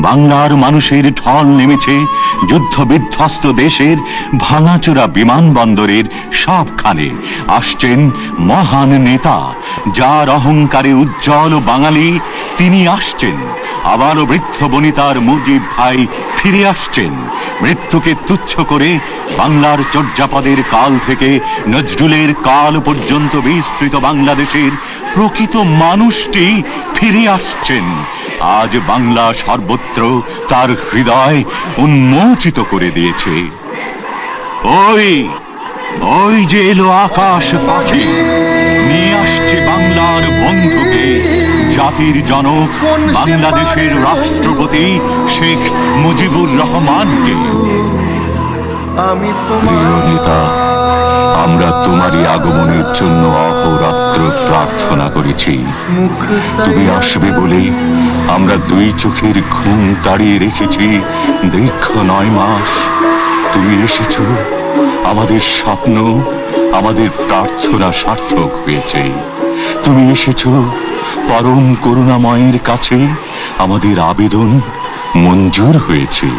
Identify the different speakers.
Speaker 1: বাংলার মানুষের ঢল নেমেছে যুদ্ধ বিধ্বস্ত দেশের ভাঙাচোরা বিমানবন্দরের সবখানে। আসছেন মহান নেতা, যার অহংকারে উজ্জ্বল বাঙালি, তিনি আসছেন। আবারও বৃদ্ধ বনিতার মুজিব ভাই ফিরে আসছেন। মৃত্যুকে তুচ্ছ করে বাংলার চর্যাপদের কাল থেকে নজরুলের কাল পর্যন্ত বিস্তৃত বাংলাদেশের প্রকৃত মানুষটি ফিরে আসছেন। আজ বাংলা সর্বত্র তার হৃদয় উন্মোচিত করে দিয়েছে। ওই ওই যে এলো আকাশ পাখি, নিয়ে আসছে বাংলার বন্ধুকে, জাতির জনক বাংলাদেশের রাষ্ট্রপতি শেখ মুজিবুর রহমানকে।
Speaker 2: প্রিয় নেতা, আমরা তোমারই আগমনের জন্য অহোরাত্র প্রার্থনা করেছি। তুমি আসবে বলে আমরা দুই চোখের ঘুম তাড়িয়ে রেখেছি দীর্ঘ 9 মাস। তুমি এসেছ, আমাদের স্বপ্ন, আমাদের প্রার্থনা সার্থক হয়েছে। তুমি এসেছ, পরম করুণাময়ের কাছে আমাদের আবেদন মঞ্জুর হয়েছে।